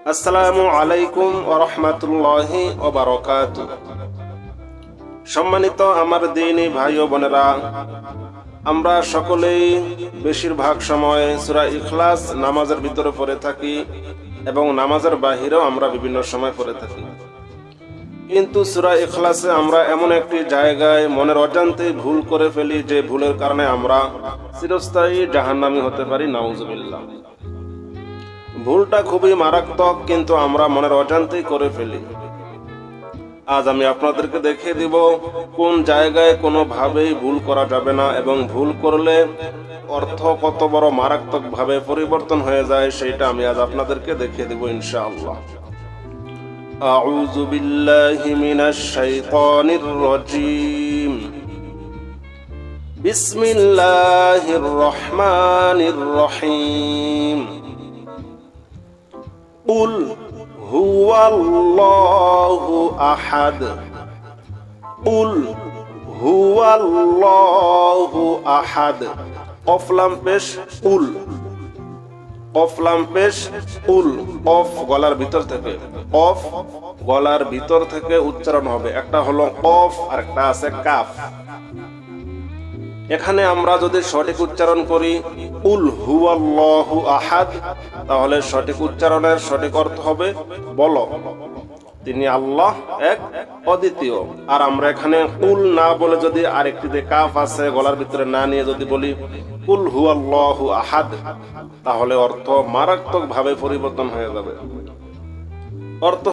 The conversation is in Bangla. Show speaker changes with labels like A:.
A: আসসালামু আলাইকুম ওয়া রাহমাতুল্লাহি ওয়া বারাকাতুহু। সম্মানিত আমার দ্বীনী ভাই ও বোনেরা, আমরা সকলেই বেশিরভাগ সময় সূরা ইখলাস নামাজের ভিতরে পড়ে থাকি এবং নামাজের বাহিরেও আমরা বিভিন্ন সময় পড়ে থাকি। কিন্তু সূরা ইখলাসে আমরা এমন একটি জায়গায় মনের অজান্তেই ভুল করে ফেলি, যে ভুলের কারণে আমরা চিরস্থায়ী জাহান্নামী হতে পারি। নাউজুবিল্লাহ। ভুলটা খুবই মারাত্মক, কিন্তু আমরা মনের অজান্তেই করে ফেলি। আজ আমি আপনাদেরকে দেখিয়ে দিব কোন জায়গায় কোনোভাবেই ভুল করা যাবে না, এবং ভুল করলে অর্থ কত বড় মারাত্মক ভাবে পরিবর্তন হয়ে যায় সেটা আমি আজ আপনাদেরকে দেখিয়ে দিব ইনশাআল্লাহ। আউযু বিল্লাহি মিনাশ শাইতানির রাজীম। বিসমিল্লাহির রহমানির রহিম। কুল হুয়াল্লাহু আহাদ। কুল হুয়াল্লাহু আহাদ। কফ লাম পেশ কুল, কফ লাম পেশ কুল। কফ গলার ভিতর থেকে, কফ গলার ভিতর থেকে উচ্চারণ হবে। একটা হলো কফ আর একটা আছে কাফ। এখানে আমরা যদি সঠিক উচ্চারণ করি কুল হুয়াল্লাহু আহাদ, তাহলে সঠিক উচ্চারণের সঠিক অর্থ হবে বলো, তিনি আল্লাহ এক, অদ্বিতীয়। আর আমরা এখানে কুল না বলে যদি আরেকটিতে কাফ আছে গলার ভিতরে না নিয়ে যদি বলি কুল হুয়াল্লাহু আহাদ, তাহলে অর্থ মারাত্মক ভাবে পরিবর্তন হয়ে যাবে। অর্থ